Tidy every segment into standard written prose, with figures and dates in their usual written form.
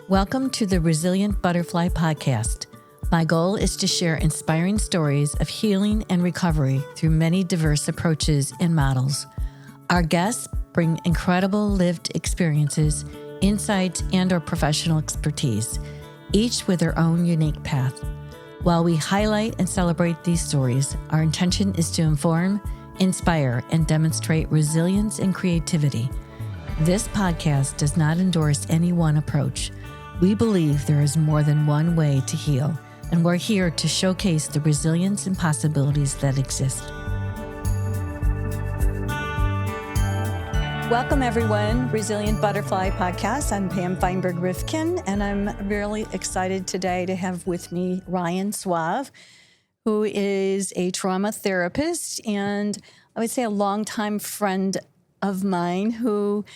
Welcome to the Resilient Butterfly Podcast. My goal is to share inspiring stories of healing and recovery through many diverse approaches and models. Our guests bring incredible lived experiences, insights, and or professional expertise, each with their own unique path. While we highlight and celebrate these stories, our intention is to inform, inspire, and demonstrate resilience and creativity. This podcast does not endorse any one approach. We believe there is more than one way to heal, and we're here to showcase the resilience and possibilities that exist. Welcome, everyone. Resilient Butterfly Podcast. I'm Pam Feinberg-Rivkin, and I'm really excited today to have with me Ryan Soave, who is a trauma therapist and I would say a longtime friend of mine who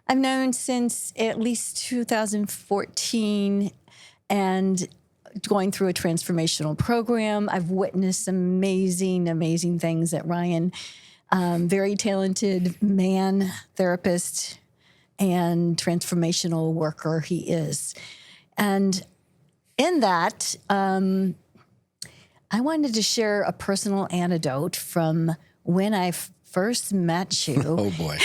I've known since at least 2014 and going through a transformational program. I've witnessed some amazing things that Ryan, very talented man, therapist, and transformational worker he is. And in that, I wanted to share a personal anecdote from when I first met you. Oh, boy.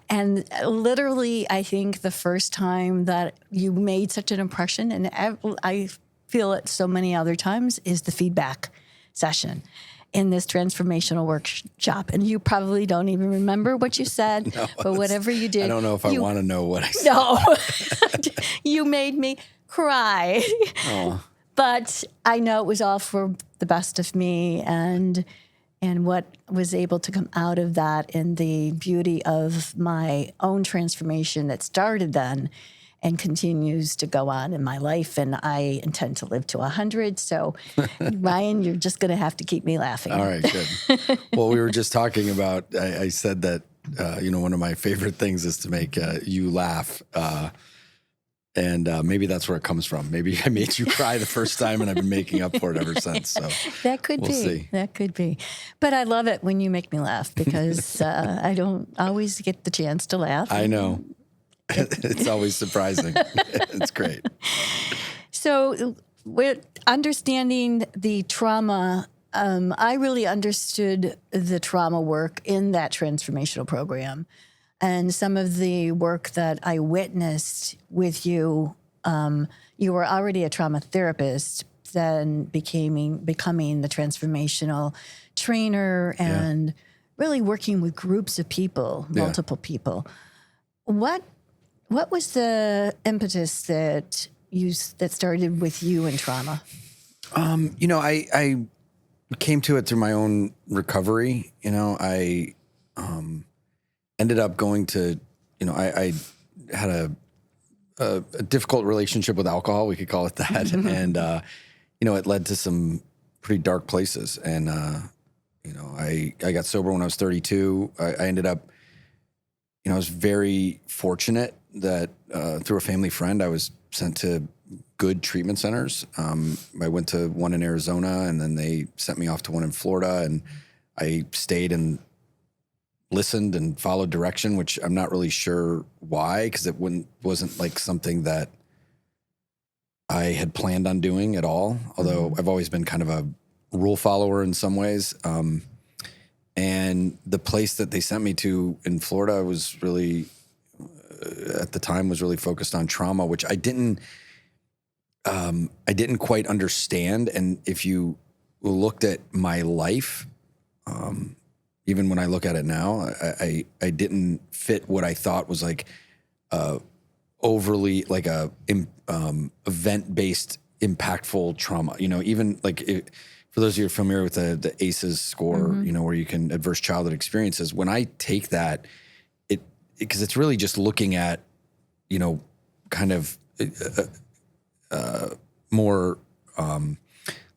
And literally, I think the first time that you made such an impression, and I feel it so many other times, is the feedback session in this transformational workshop. And you probably don't even remember what you said, but whatever you did. I don't know if I want to know what I said. No. You made me cry. Oh. But I know it was all for the best of me and what was able to come out of that and the beauty of my own transformation that started then and continues to go on in my life. And I intend to live to 100. So, Ryan, you're just going to have to keep me laughing. All right, good. Well, we were just talking about, I said that, one of my favorite things is to make you laugh. And maybe that's where it comes from. Maybe I made you cry the first time and I've been making up for it ever since. So that could we'll be. See. That could be. But I love it when you make me laugh because I don't always get the chance to laugh. I know. It's always surprising. It's great. So with understanding the trauma, I really understood the trauma work in that transformational program. And some of the work that I witnessed with you, you were already a trauma therapist, then becoming the transformational trainer and really working with groups of people, multiple people. What was the impetus that started with you in trauma? I came to it through my own recovery. I ended up going to, I had a difficult relationship with alcohol, we could call it that. And, it led to some pretty dark places. And, I got sober when I was 32. I ended up, I was very fortunate that through a family friend, I was sent to good treatment centers. I went to one in Arizona and then they sent me off to one in Florida, and I stayed and listened and followed direction, which I'm not really sure why, because it wasn't like something that I had planned on doing at all. Although I've always been kind of a rule follower in some ways. And the place that they sent me to in Florida was really, at the time, was really focused on trauma, which I didn't quite understand. And if you looked at my life, even when I look at it now, I didn't fit what I thought was like overly like a event-based impactful trauma. Even like for those of you who are familiar with the ACEs score, where you can adverse childhood experiences. When I take that, because it's really just looking at, kind of more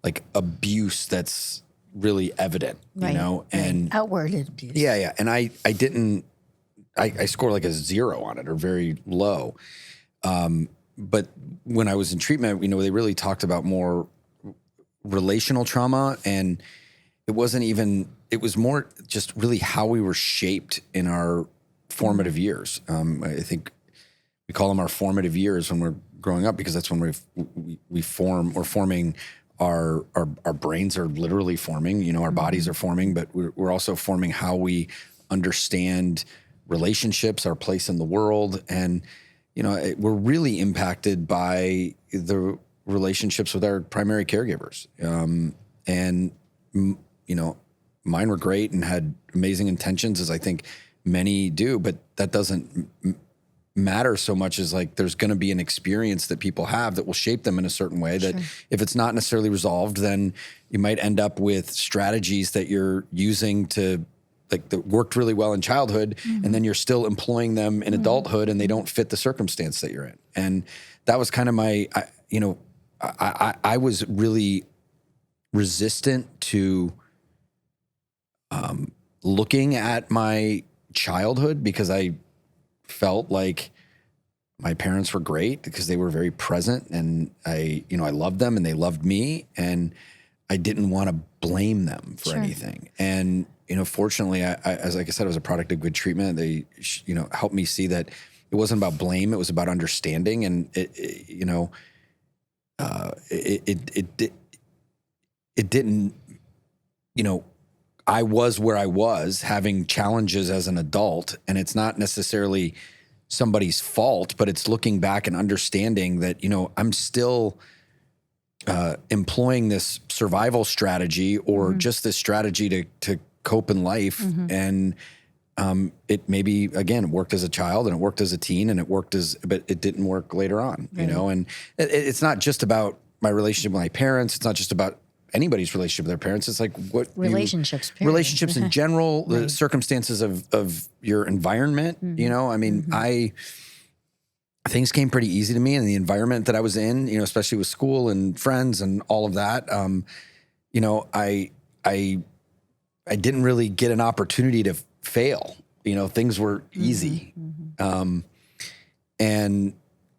like abuse that's really evident, and outward abuse. Yeah. And I scored like a 0 on it, or very low. But when I was in treatment, they really talked about more relational trauma, and it was more just really how we were shaped in our formative years. I think we call them our formative years when we're growing up, because that's when we're forming. Our brains are literally forming, our bodies are forming, but we're also forming how we understand relationships, our place in the world. And, we're really impacted by the relationships with our primary caregivers. Mine were great and had amazing intentions, as I think many do, but that doesn't matter so much as like there's going to be an experience that people have that will shape them in a certain way that if it's not necessarily resolved, then you might end up with strategies that you're using that worked really well in childhood, and then you're still employing them in adulthood, and they don't fit the circumstance that you're in. And that was kind of I was really resistant to looking at my childhood, because I felt like my parents were great because they were very present, and I loved them and they loved me, and I didn't want to blame them for anything. And, fortunately, like I said, I was a product of good treatment. They, helped me see that it wasn't about blame. It was about understanding. And it didn't, I was where I was having challenges as an adult, and it's not necessarily somebody's fault, but it's looking back and understanding that, I'm still employing this survival strategy or just this strategy to cope in life. And it maybe, again, worked as a child, and it worked as a teen, and but it didn't work later on, and it's not just about my relationship with my parents. It's not just about anybody's relationship with their parents. It's like relationships in general, the circumstances of your environment, things came pretty easy to me, and the environment that I was in, especially with school and friends and all of that, I didn't really get an opportunity to fail. Things were easy. And,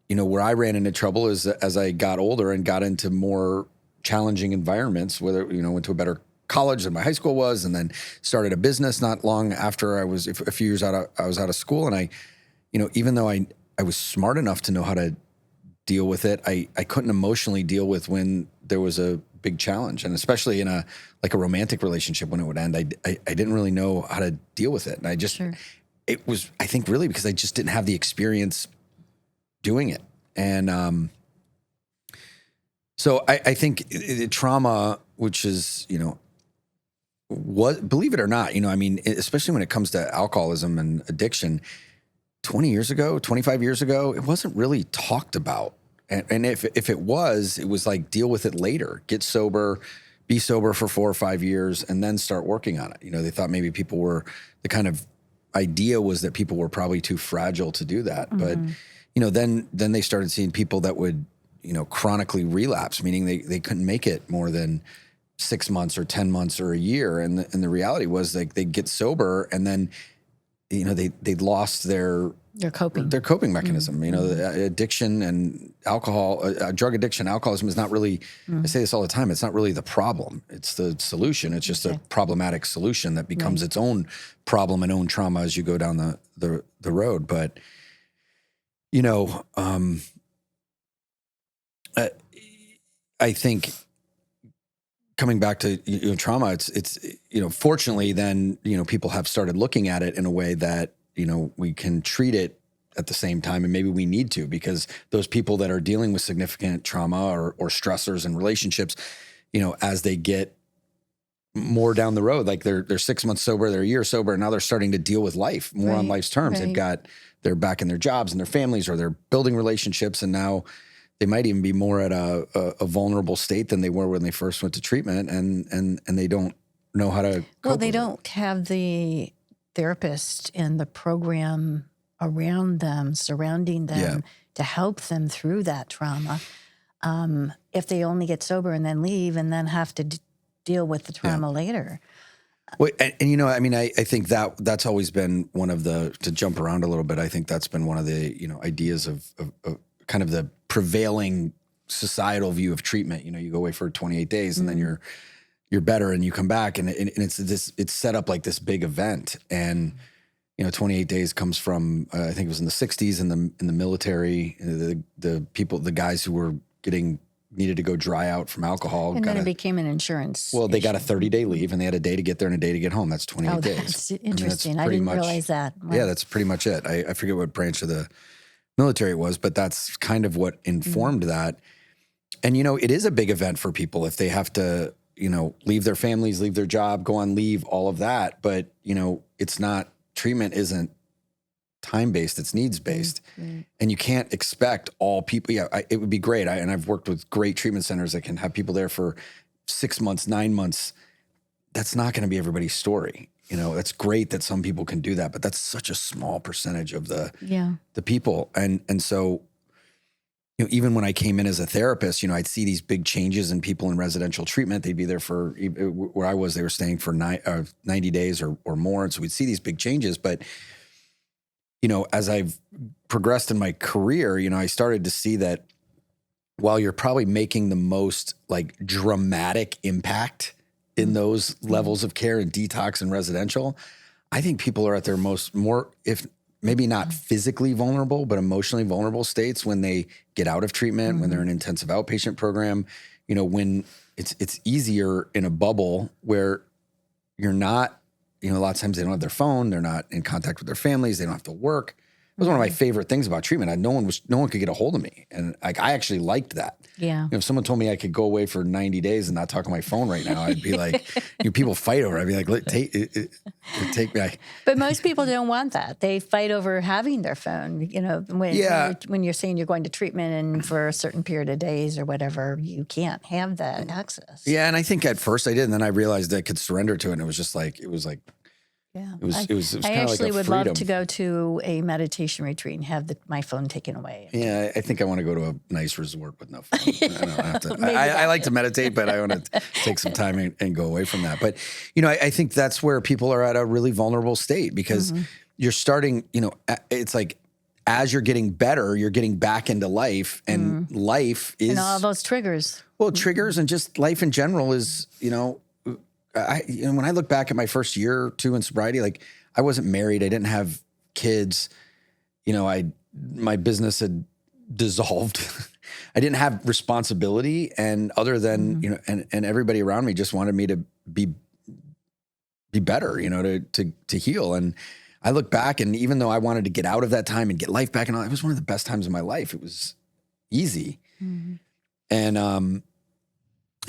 where I ran into trouble is as I got older and got into more challenging environments, whether, went to a better college than my high school was, and then started a business not long after I was a few years I was out of school. And I, even though I was smart enough to know how to deal with it, I couldn't emotionally deal with when there was a big challenge, and especially in a romantic relationship when it would end, I didn't really know how to deal with it. And I just, it was, I think, really because I just didn't have the experience doing it. And, so I think trauma, which is, believe it or not, especially when it comes to alcoholism and addiction, 20 years ago, 25 years ago, it wasn't really talked about. And if it was like, deal with it later, get sober, be sober for 4 or 5 years, and then start working on it. They thought maybe people were, the kind of idea was that people were probably too fragile to do that. But, then they started seeing people that would, chronically relapse, meaning they couldn't make it more than 6 months or 10 months or a year. And the reality was, like, they'd get sober, and then, they'd lost their coping mechanism. Addiction and alcohol, drug addiction, alcoholism is not really, I say this all the time, it's not really the problem. It's the solution. It's just a problematic solution that becomes its own problem and own trauma as you go down the road. But, I think coming back to trauma, it's fortunately then people have started looking at it in a way that we can treat it at the same time, and maybe we need to, because those people that are dealing with significant trauma or stressors in relationships, as they get more down the road, like they're 6 months sober, they're a year sober, and now they're starting to deal with life more on life's terms. They're back in their jobs and their families, or they're building relationships, and now they might even be more at a vulnerable state than they were when they first went to treatment, and they don't know how to cope they with don't have the therapist and the program around them, surrounding them to help them through that trauma. If they only get sober and then leave and then have to deal with the trauma later. Well, and I think that's always been one of to jump around a little bit, I think that's been one of the, ideas of kind of the prevailing societal view of treatment. You go away for 28 days and then you're better, and you come back, and it's set up like this big event. And 28 days comes from, I think it was in the 60s in the military, the guys who were needed to go dry out from alcohol. And then it became an insurance They got a issue. 30-day leave, and they had a day to get there and a day to get home. That's 28 days. That's interesting. I didn't realize that. Wow. Yeah, that's pretty much it. I forget what branch of the military it was, but that's kind of what informed that. And, it is a big event for people if they have to, leave their families, leave their job, go on leave, all of that. But, it's not, treatment isn't time-based, it's needs-based. Mm-hmm. And you can't expect all people. Yeah, it would be great. And I've worked with great treatment centers that can have people there for 6 months, 9 months. That's not going to be everybody's story. That's great that some people can do that, but that's such a small percentage of the people. And so, even when I came in as a therapist, I'd see these big changes in people in residential treatment. They'd be there for, where I was, they were staying for 90 days or more. And so we'd see these big changes. But, as I've progressed in my career, I started to see that while you're probably making the most dramatic impact in those levels of care and detox and residential, I think people are at their more, if maybe not physically vulnerable, but emotionally vulnerable states when they get out of treatment, when they're in an intensive outpatient program, when it's easier in a bubble where you're not, a lot of times they don't have their phone, they're not in contact with their families, they don't have to work. It was one of my favorite things about treatment. No one could get a hold of me. And I actually liked that. Yeah. If someone told me I could go away for 90 days and not talk on my phone right now, I'd be like, people fight over it. I'd be like, take me. But most people don't want that. They fight over having their phone. When you're saying you're going to treatment and for a certain period of days or whatever, you can't have that access. Yeah. And I think at first I did. And then I realized I could surrender to it. And it was just like, yeah. It was I kind of like actually a would freedom. love to go to a meditation retreat and have my phone taken away. Yeah, I think I want to go to a nice resort with no phone. I don't have to. I like to meditate, but I want to take some time and go away from that. But, I think that's where people are at a really vulnerable state because you're starting, it's like as you're getting better, you're getting back into life and life is. And all those triggers. Well, triggers and just life in general is, when I look back at my first year or two in sobriety, I wasn't married. I didn't have kids. My business had dissolved. I didn't have responsibility. And other than, and everybody around me just wanted me to be better, to heal. And I look back and even though I wanted to get out of that time and get life back and all, it was one of the best times of my life. It was easy. Mm-hmm. And,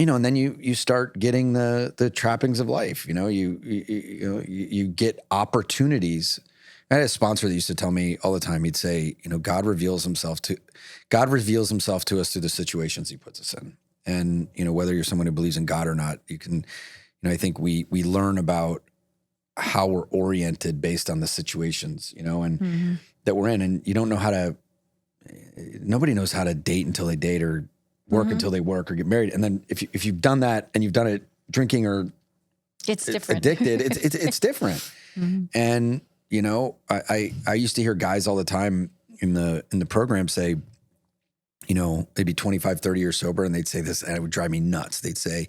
and then you start getting the trappings of life. You get opportunities. I had a sponsor that used to tell me all the time. He'd say, God reveals himself to us through the situations he puts us in. And whether you're someone who believes in God or not, you can. I think we learn about how we're oriented based on the situations. And that we're in. And you don't know how to. Nobody knows how to date until they date or work until they work or get married. And then if you've done that and you've done it drinking or it's different. Addicted, it's different. Mm-hmm. And, I used to hear guys all the time in the program say, they'd be 25, 30 years sober and they'd say this and it would drive me nuts. They'd say,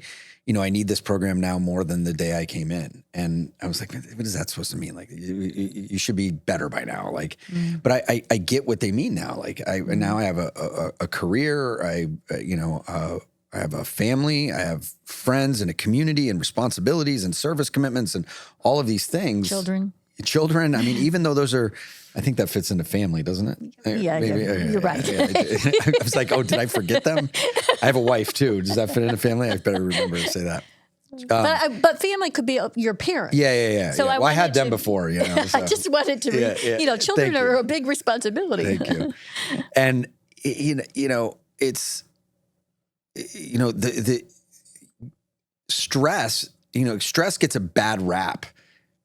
I need this program now more than the day I came in. And I was like, what is that supposed to mean? You should be better by now. But I get what they mean now. Now I have a career. I have a family. I have friends and a community and responsibilities and service commitments and all of these things. Children. I mean, even though those are, I think that fits into family, doesn't it? Yeah, maybe, you're right. I was like, oh, did I forget them? I have a wife too. Does that fit into family? I better remember to say that. But family could be your parents. Yeah. So I had them before, So. I just wanted to, children are a big responsibility. Thank you. And, it's, the stress, stress gets a bad rap.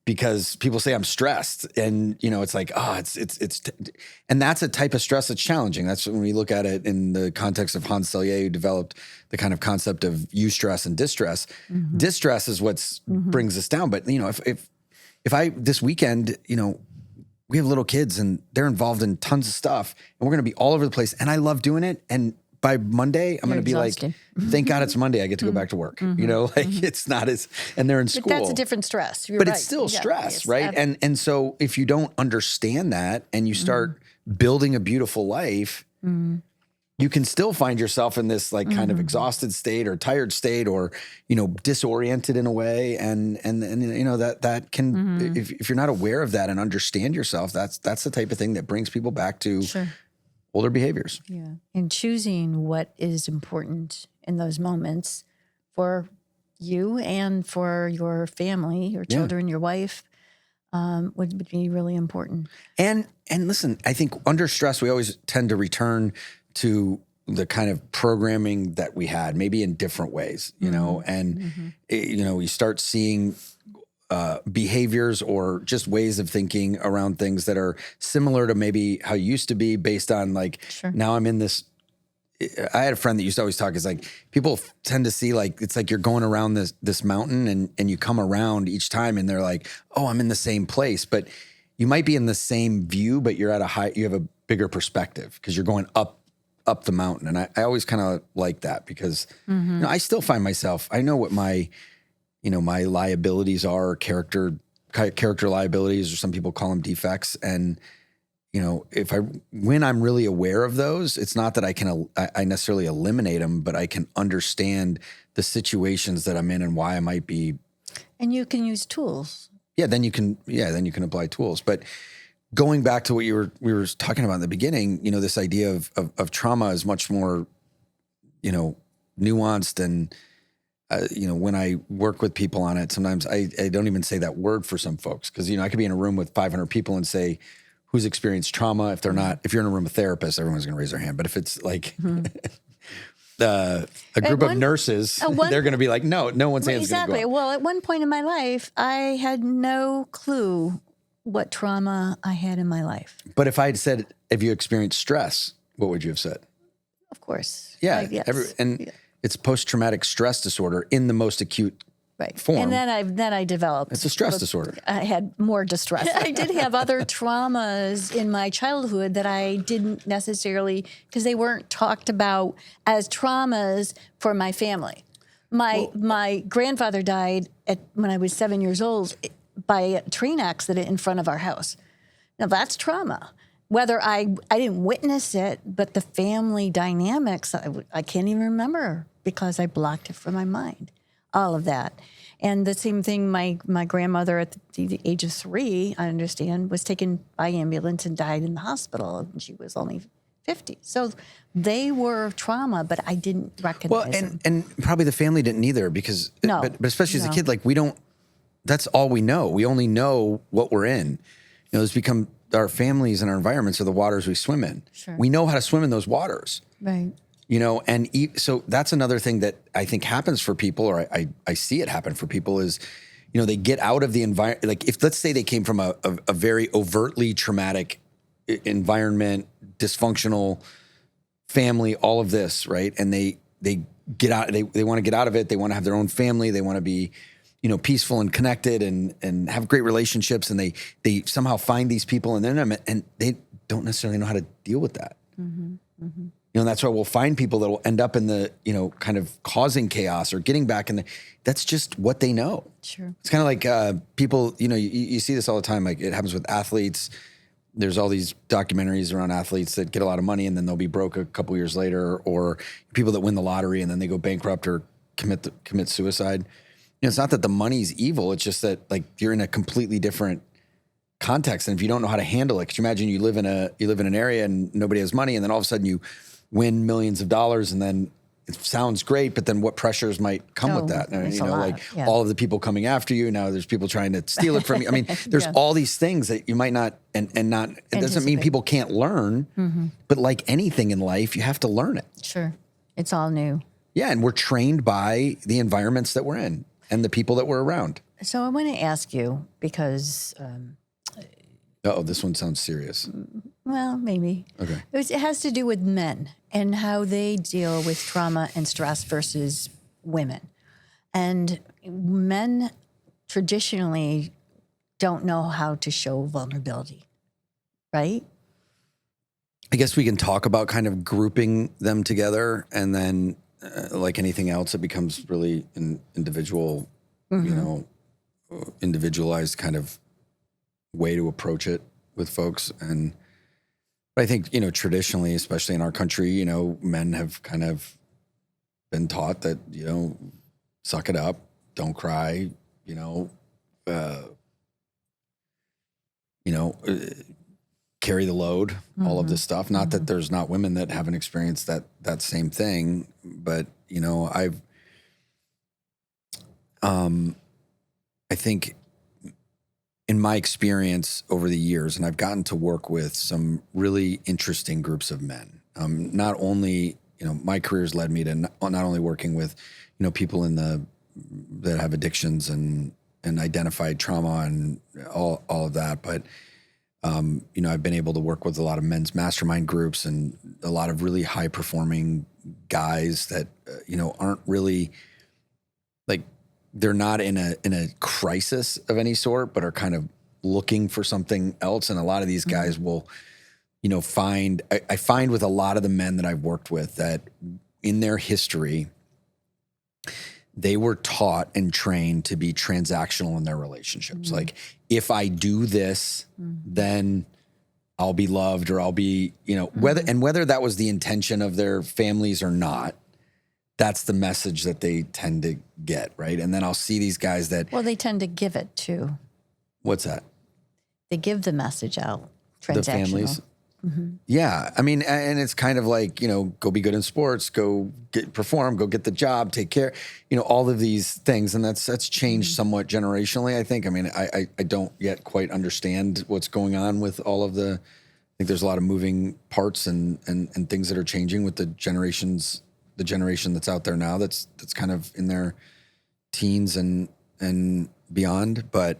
Because people say I'm stressed and, it's like, and that's a type of stress that's challenging. That's when we look at it in the context of Hans Selye, who developed the kind of concept of eustress and distress. Mm-hmm. Distress is what brings us down. But, if I, this weekend, we have little kids and they're involved in tons of stuff and we're going to be all over the place and I love doing it. by Monday, I'm going to be exhausted. like, thank God it's Monday. I get to go back to work. You know, like it's not as, and they're in school. But that's a different stress. You're But right. it's still Yeah, stress, yes, right? And so if you don't understand that and you start building a beautiful life, you can still find yourself in this like kind of exhausted state or tired state or, you know, disoriented in a way. And you know, that can, if you're not aware of that and understand yourself, that's the type of thing that brings people back to older behaviors. Yeah. And choosing what is important in those moments for you and for your family, your children, your wife, would be really important. And listen, I think under stress, we always tend to return to the kind of programming that we had, maybe in different ways, you know, and, you know, you start seeing behaviors or just ways of thinking around things that are similar to maybe how you used to be based on like, now I'm in this. I had a friend that used to always talk is like, people tend to see like, it's like you're going around this mountain and you come around each time and they're like, oh, I'm in the same place, but you might be in the same view, but you're at you have a bigger perspective because you're going up the mountain. And I always kind of like that because you know, I still find myself, I know what my liabilities are, character liabilities, or some people call them defects. And, you know, when I'm really aware of those, it's not that I necessarily eliminate them, but I can understand the situations that I'm in and why I might be. And you can use tools. Yeah. Then you can apply tools. But going back to what we were talking about in the beginning, you know, this idea of trauma is much more, you know, nuanced. And, you know, when I work with people on it, sometimes I don't even say that word for some folks. Cause, you know, I could be in a room with 500 people and say, who's experienced trauma? If they're not, if you're in a room with therapists, everyone's going to raise their hand. But if it's like a group of nurses, they're going to be like, no one's hand's going to go up. Well, at one point in my life, I had no clue what trauma I had in my life. But if I had said, have you experienced stress? What would you have said? Of course. Yeah. It's post-traumatic stress disorder in the most acute form. And then I developed. It's a stress disorder. I had more distress. I did have other traumas in my childhood that I didn't necessarily, because they weren't talked about as traumas for my family. My grandfather died when I was 7 years old by a train accident in front of our house. Now that's trauma. Whether I didn't witness it, but the family dynamics, I can't even remember because I blocked it from my mind. All of that. And the same thing, my grandmother at the age of 3, I understand, was taken by ambulance and died in the hospital. And she was only 50. So they were trauma, but I didn't recognize them. And probably the family didn't either because, but especially as a kid, like that's all we know. We only know what we're in. You know, it's become our families and our environments are the waters we swim in. Sure. We know how to swim in those waters. Right. You know, and so that's another thing that I think happens for people, or I see it happen for people is, you know, they get out of the environment. Like if, let's say they came from a very overtly traumatic environment, dysfunctional family, all of this, right? And they get out, they want to get out of it. They want to have their own family. They want to be, you know, peaceful and connected and have great relationships. And they somehow find these people and they don't necessarily know how to deal with that. Mm-hmm. Mm-hmm. You know, that's why we'll find people that will end up in the, you know, kind of causing chaos or getting back in that's just what they know. Sure. It's kind of like people, you know, you see this all the time. Like it happens with athletes. There's all these documentaries around athletes that get a lot of money and then they'll be broke a couple years later, or people that win the lottery and then they go bankrupt or commit suicide. You know, it's not that the money's evil. It's just that like you're in a completely different context. And if you don't know how to handle it, 'cause you imagine you live in an area and nobody has money and then all of a sudden you win millions of dollars and then it sounds great, but then what pressures might come with that? You know, like all of the people coming after you. Now there's people trying to steal it from you. I mean, there's all these things that you might not, and not, it doesn't mean people can't learn, but like anything in life, you have to learn it. Sure. It's all new. Yeah. And we're trained by the environments that we're in and the people that we're around. So I want to ask you because, this one sounds serious. Well, maybe. Okay. It has to do with men and how they deal with trauma and stress versus women. And men traditionally don't know how to show vulnerability, right? I guess we can talk about kind of grouping them together, and then like anything else, it becomes really an individual, individualized kind of way to approach it with folks. And I think, traditionally, especially in our country, men have kind of been taught that, suck it up, don't cry, carry the load, all of this stuff. Not that there's not women that haven't experienced that same thing, but I think in my experience over the years, and I've gotten to work with some really interesting groups of men. Not only, my career's led me to not only working with, people that have addictions and identified trauma and all of that, but I've been able to work with a lot of men's mastermind groups and a lot of really high performing guys that, aren't really like, they're not in a crisis of any sort, but are kind of looking for something else. And a lot of these guys will, I find with a lot of the men that I've worked with that in their history, they were taught and trained to be transactional in their relationships. Like, if I do this, then I'll be loved, or I'll be, whether that was the intention of their families or not, that's the message that they tend to get, right? And then I'll see these guys that... Well, they tend to give it too. What's that? They give the message out, transactional. The families? Yeah. I mean, and it's kind of like, go be good in sports, go perform, go get the job, take care, all of these things. And that's changed somewhat generationally, I think. I mean, I don't yet quite understand what's going on with all of I think there's a lot of moving parts and things that are changing with the generation that's out there now that's kind of in their teens and beyond. But,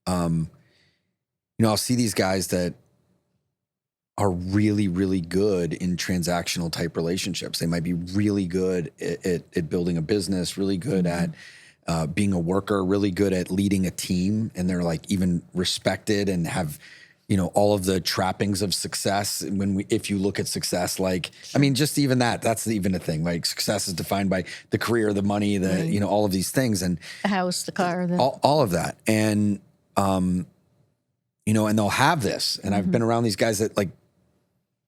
I'll see these guys that are really, really good in transactional type relationships. They might be really good at building a business, really good at being a worker, really good at leading a team. And they're like even respected and have, all of the trappings of success. If you look at success, like, I mean, just even that's even a thing. Like, success is defined by the career, the money, all of these things, and the house, the car, all of that. And, and they'll have this. And I've been around these guys that like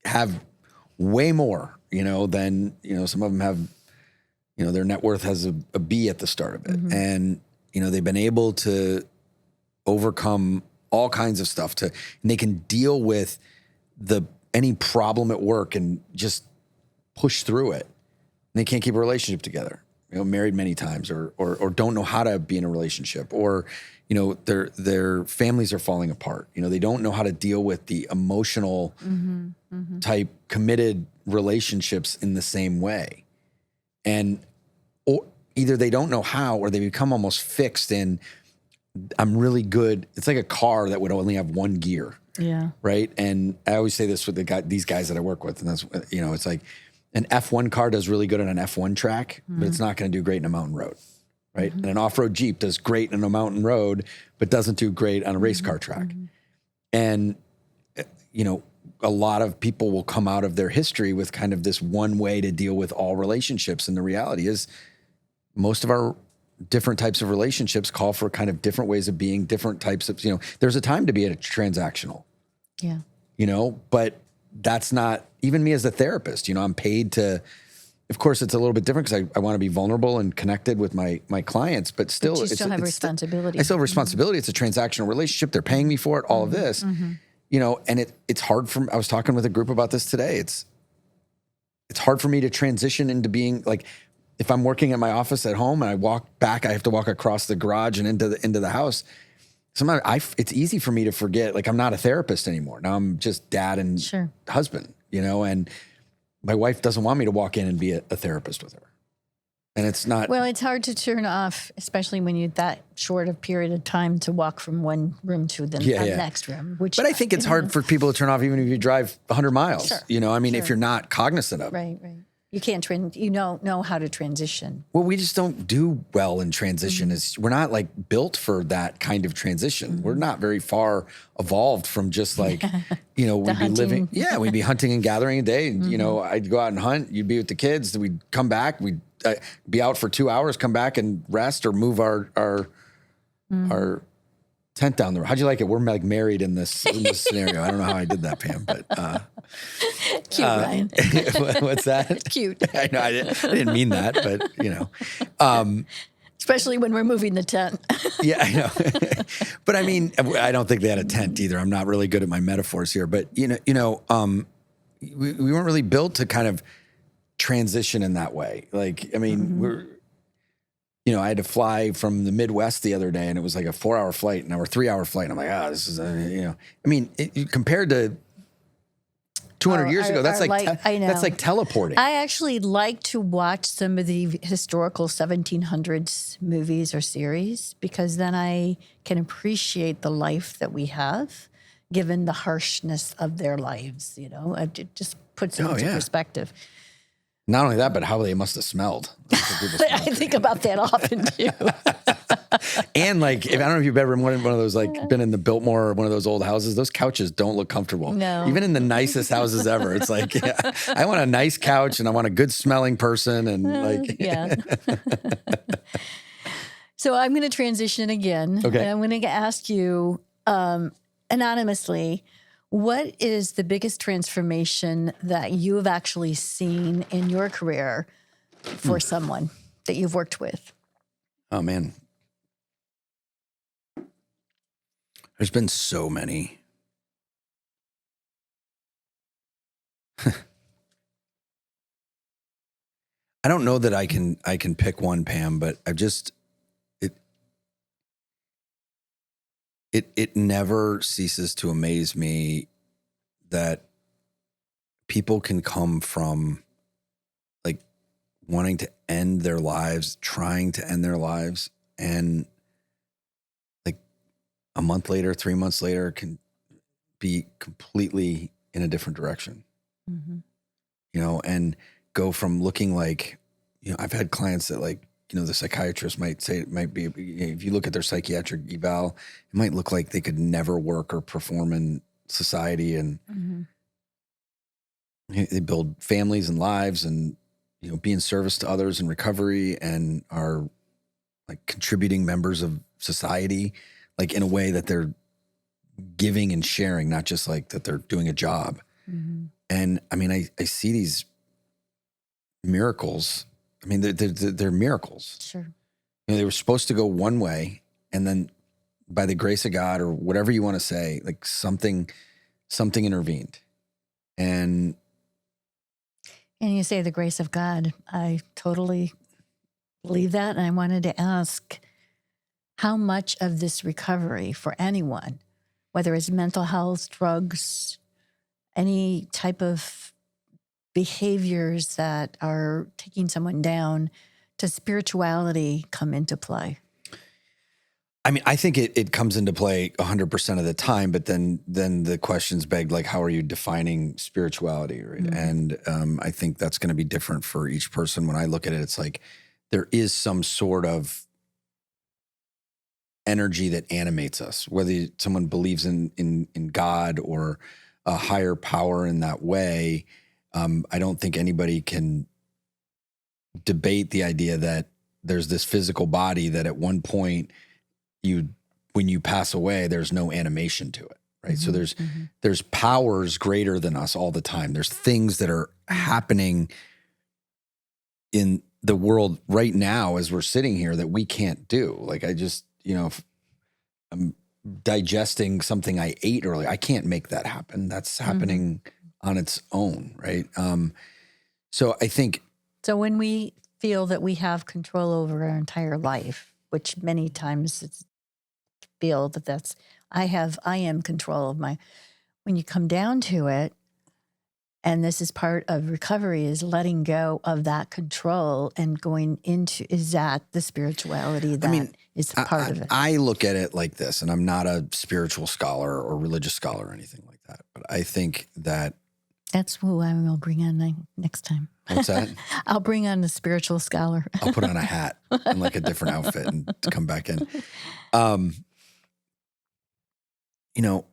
have way more, than, some of them have, their net worth has a B at the start of it. And, they've been able to overcome all kinds of stuff and they can deal with any problem at work and just push through it. And they can't keep a relationship together, married many times or don't know how to be in a relationship, or, their families are falling apart. They don't know how to deal with the emotional type committed relationships in the same way. And or either they don't know how, or they become almost fixed in, I'm really good. It's like a car that would only have one gear. Yeah. Right. And I always say this with these guys that I work with. And that's, it's like an F1 car does really good on an F1 track, but it's not going to do great in a mountain road. Right. And an off-road Jeep does great in a mountain road, but doesn't do great on a race car track. And, a lot of people will come out of their history with kind of this one way to deal with all relationships. And the reality is most of our different types of relationships call for kind of different ways of being, different types of, there's a time to be transactional. Yeah. But that's not, even me as a therapist, I'm paid to, of course it's a little bit different because I want to be vulnerable and connected with my clients, but still, but you still have responsibility. I still have responsibility. It's a transactional relationship. They're paying me for it, all of this, and it's hard I was talking with a group about this today. It's hard for me to transition into being like, if I'm working at my office at home and I walk back, I have to walk across the garage and into the house. Sometimes it's easy for me to forget, like, I'm not a therapist anymore. Now I'm just dad and husband, and my wife doesn't want me to walk in and be a therapist with her. And it's not. Well, it's hard to turn off, especially when you're that short a period of time to walk from one room to the next room. But I think it's hard for people to turn off even if you drive 100 miles. Sure. If you're not cognizant of it. Right. You can't you don't know how to transition. Well, we just don't do well in transition. We're not like built for that kind of transition. We're not very far evolved from just like, we'd be living. Yeah, we'd be hunting and gathering a day. And, I'd go out and hunt. You'd be with the kids. We'd come back. We'd be out for 2 hours, come back and rest or move our tent down the road. How'd you like it? We're like married in this scenario. I don't know how I did that, Pam, but cute, Ryan. What's that? Cute. I know I didn't mean that, but especially when we're moving the tent. Yeah, I know. But I mean, I don't think they had a tent either. I'm not really good at my metaphors here, but we weren't really built to kind of transition in that way. Like, I mean, I had to fly from the Midwest the other day, and it was like a 4-hour flight, and now we're 3-hour flight. And I'm like, this is, I mean, compared to 200 years ago, that's that's like teleporting. I actually like to watch some of the historical 1700s movies or series because then I can appreciate the life that we have, given the harshness of their lives. It just puts it into perspective. Not only that, but how they must have smelled. I think about that often too. And like, I don't know if you've ever been one of those, like been in the Biltmore or one of those old houses, those couches don't look comfortable. No. Even in the nicest houses ever. It's like, I want a nice couch and I want a good smelling person. And like, yeah. So I'm going to transition again. Okay. And I'm going to ask you anonymously, what is the biggest transformation that you have actually seen in your career for someone that you've worked with? Oh, man. There's been so many. I don't know that I can pick one, Pam, but I've just it never ceases to amaze me that people can come from like wanting to end their lives, trying to end their lives, and like a month later, 3 months later, can be completely in a different direction. And go from looking like, I've had clients that like, the psychiatrist might say it might be, if you look at their psychiatric eval, it might look like they could never work or perform in society. And they build families and lives and, be in service to others in recovery and are like contributing members of society, like in a way that they're giving and sharing, not just like that they're doing a job. And I mean, I see these miracles. I mean, they're miracles. Sure. They were supposed to go one way, and then by the grace of God or whatever you want to say, like something intervened. And you say the grace of God. I totally believe that. And I wanted to ask how much of this recovery for anyone, whether it's mental health, drugs, any type of behaviors that are taking someone down, does spirituality come into play? I mean, I think it comes into play 100% of the time, but then the questions beg, like, how are you defining spirituality, right? And I think that's going to be different for each person. When I look at it, it's like there is some sort of energy that animates us, whether someone believes in God or a higher power in that way. I don't think anybody can debate the idea that there's this physical body that at one point when you pass away, there's no animation to it, right? So there's powers greater than us all the time. There's things that are happening in the world right now as we're sitting here that we can't do. Like I just, if I'm digesting something I ate earlier, I can't make that happen. That's happening on its own, right? So I think. So when we feel that we have control over our entire life, which many times it's feel that's I am control of when you come down to it, and this is part of recovery, is letting go of that control and going into, is that the spirituality that is part of it? I look at it like this, and I'm not a spiritual scholar or religious scholar or anything like that, but I think that that's who I will bring in next time. What's that? I'll bring on a spiritual scholar. I'll put on a hat and like a different outfit and to come back in. You know,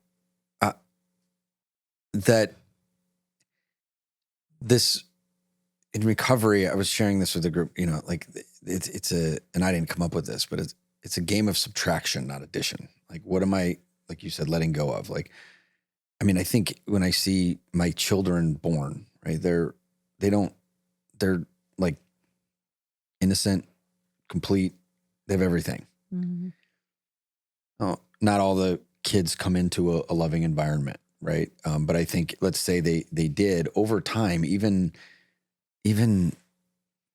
that this in recovery, I was sharing this with the group, you know, like and I didn't come up with this, but it's a game of subtraction, not addition. Like, what am I, like you said, letting go of? Like, I mean, I think when I see my children born, right, they're like innocent, complete. They have everything. Mm-hmm. Oh, not all the kids come into a loving environment, right? But I think, let's say they did over time, even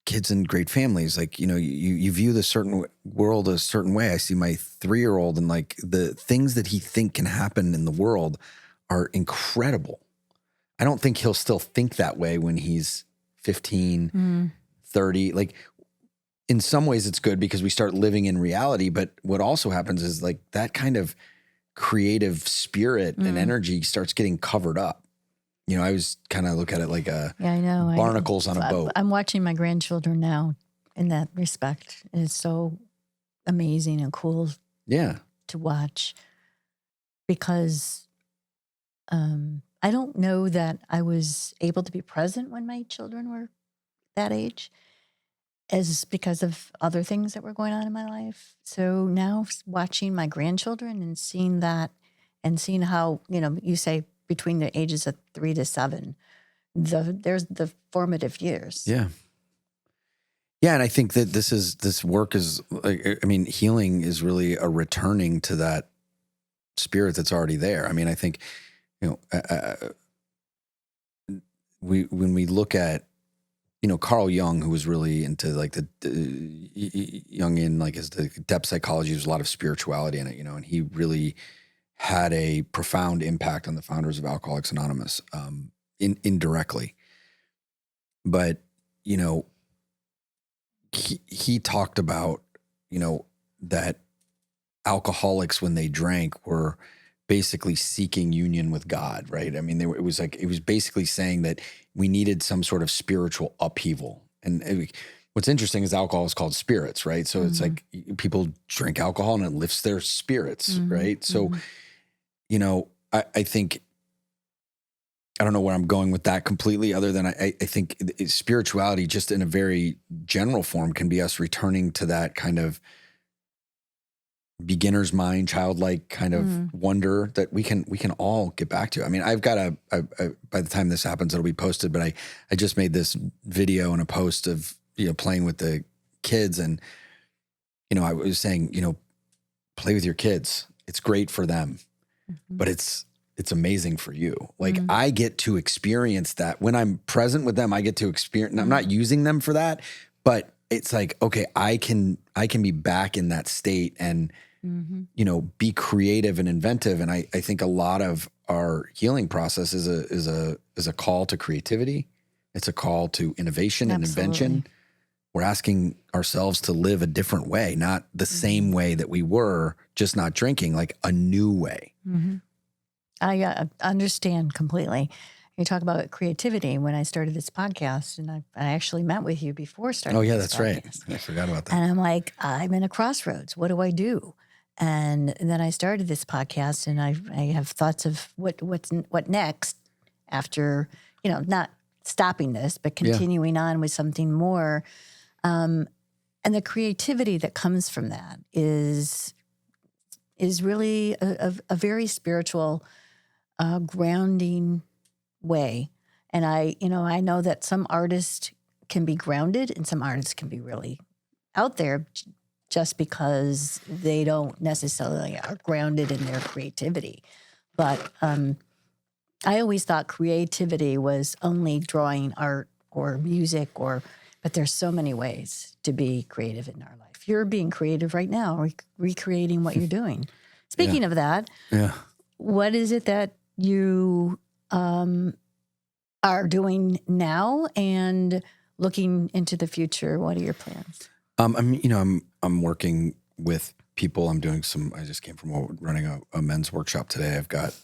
kids in great families, like, you know, you view the certain world a certain way. I see my 3-year-old and like the things that he think can happen in the world are incredible. I don't think he'll still think that way when he's 15, 30. Like, in some ways it's good because we start living in reality. But what also happens is like that kind of creative spirit and energy starts getting covered up. You know, I was kind of look at it like I know. barnacles on a boat. I'm watching my grandchildren now in that respect. And it's so amazing and cool to watch because I don't know that I was able to be present when my children were that age as because of other things that were going on in my life. So now watching my grandchildren and seeing that and seeing how, you know, you say between the ages of 3 to 7, there's the formative years. Yeah. Yeah. And I think that this work is, I mean, healing is really a returning to that spirit that's already there. I mean, I think, you know, when we look at, you know, Carl Jung, who was really into like the Jungian, like as the depth psychology, there's a lot of spirituality in it, you know, and he really had a profound impact on the founders of Alcoholics Anonymous, indirectly. But, you know, he talked about, you know, that alcoholics, when they drank, were basically seeking union with God, right? I mean, it was basically saying that we needed some sort of spiritual upheaval. And what's interesting is alcohol is called spirits, right? So it's like people drink alcohol and it lifts their spirits, right? So, you know, I think, I don't know where I'm going with that completely, other than I think spirituality, just in a very general form, can be us returning to that kind of beginner's mind, childlike kind of wonder that we can all get back to. I mean, I've got by the time this happens, it'll be posted, but I just made this video and a post of, you know, playing with the kids. And, you know, I was saying, you know, play with your kids. It's great for them, but it's amazing for you. Like I get to experience that when I'm present with them. I get to experience, and I'm not using them for that, but it's like, okay, I can be back in that state and, you know, be creative and inventive. And I think a lot of our healing process is a call to creativity. It's a call to innovation and invention. We're asking ourselves to live a different way, not the same way that we were, just not drinking, like a new way. I understand completely. You talk about creativity. When I started this podcast, and I actually met with you before starting. Oh yeah, this that's podcast. right. I forgot about that. And I'm like, I'm in a crossroads. What do I do? And then I started this podcast, and I have thoughts of what next after, you know, not stopping this, but continuing on with something more. And the creativity that comes from that is really a very spiritual, grounding way. And I know that some artists can be grounded and some artists can be really out there just because they don't necessarily are grounded in their creativity. But I always thought creativity was only drawing art or music, but there's so many ways to be creative in our life. You're being creative right now, recreating what you're doing. Speaking of that, what is it that you are doing now and looking into the future? What are your plans? I'm working with people. I'm doing I just came from running a men's workshop today. I've got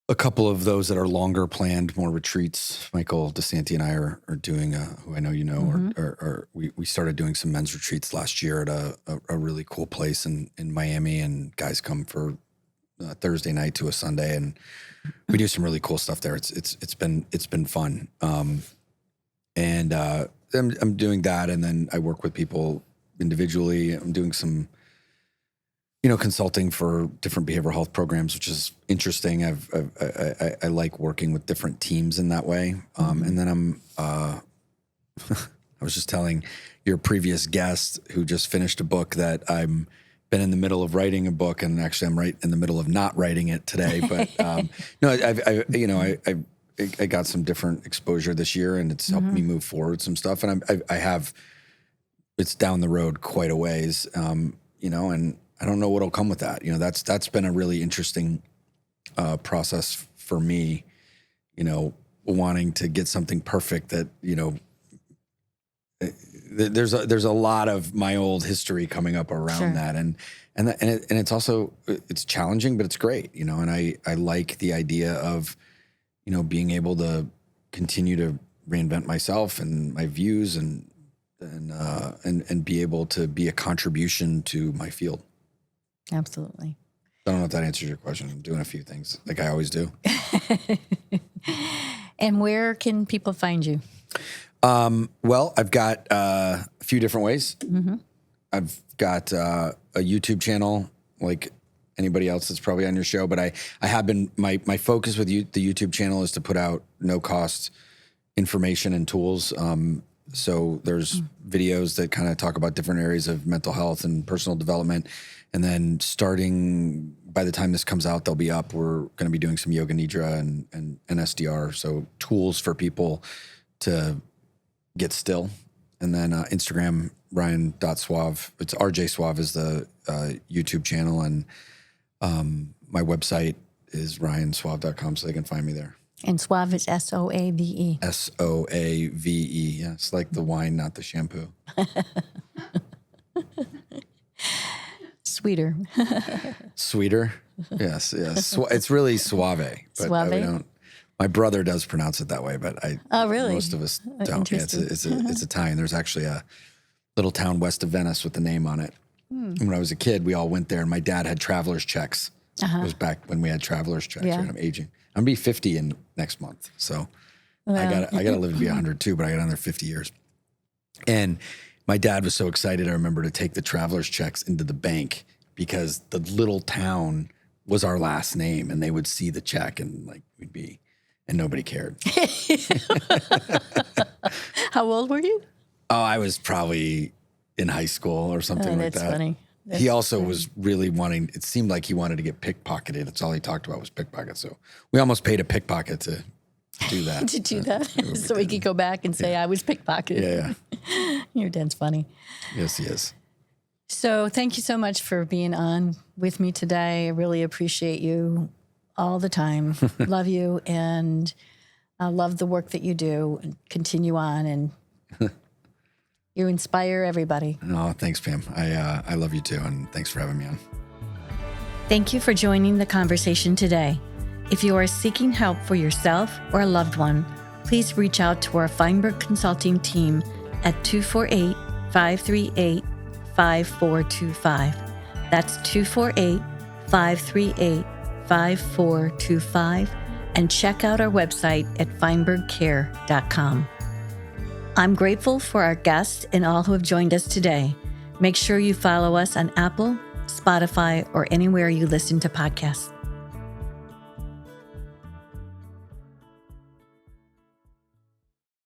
a couple of those that are longer planned, more retreats. Michael DeSanti and I are doing, who I know you know, we started doing some men's retreats last year at a really cool place in Miami, and guys come for Thursday night to a Sunday, and we do some really cool stuff there. It's been fun. And I'm doing that, and then I work with people individually. I'm doing some, consulting for different behavioral health programs, which is interesting. I like working with different teams in that way. And then I was just telling your previous guest who just finished a book that I'm been in the middle of writing a book, and actually I'm right in the middle of not writing it today. But I got some different exposure this year, and it's helped me move forward some stuff. And it's down the road quite a ways, and I don't know what'll come with that. That's been a really interesting process for me, wanting to get something perfect that, there's a lot of my old history coming up around that. And it's also, it's challenging, but it's great, and I like the idea of, being able to continue to reinvent myself and my views and be able to be a contribution to my field. Absolutely. I don't know if that answers your question. I'm doing a few things like I always do. And where can people find you? Well, I've got a few different ways. I've got a YouTube channel like anybody else that's probably on your show, but I have been, my focus with the YouTube channel is to put out no cost information and tools. So there's videos that kind of talk about different areas of mental health and personal development. And then starting by the time this comes out, they'll be up. We're going to be doing some yoga nidra and NSDR. So tools for people to get still. And then Instagram, Ryan.Soave. It's RJ Soave is the YouTube channel. And my website is ryansoave.com, so they can find me there. And Soave is Soave. Soave. Yeah, it's like the wine, not the shampoo. Sweeter. Sweeter? Yes. It's really Soave. But Soave? We don't. My brother does pronounce it that way, but really? Most of us don't. Yeah, it's Italian. There's actually a little town west of Venice with the name on it. When I was a kid, we all went there, and my dad had traveler's checks. It was back when we had traveler's checks. Yeah. Right? I'm aging. I'm gonna be 50 in next month, so I gotta live to be 100 too. But I got another 50 years. And my dad was so excited. I remember to take the traveler's checks into the bank because the little town was our last name, and they would see the check, and and nobody cared. How old were you? Oh, I was probably in high school or something like that. That's funny. He also was really wanting, it seemed like he wanted to get pickpocketed. That's all he talked about was pickpocket. So we almost paid a pickpocket to do that. To do that? So we could go back and say, I was pickpocketed. Yeah. Your dad's funny. Yes, he is. So thank you so much for being on with me today. I really appreciate you all the time. Love you, and I love the work that you do. And continue on, and you inspire everybody. No, thanks, Pam. I love you too, and thanks for having me on. Thank you for joining the conversation today. If you are seeking help for yourself or a loved one, please reach out to our Feinberg Consulting team at 248-538-5425. That's 248-538-5425, and check out our website at feinbergcare.com. I'm grateful for our guests and all who have joined us today. Make sure you follow us on Apple, Spotify, or anywhere you listen to podcasts.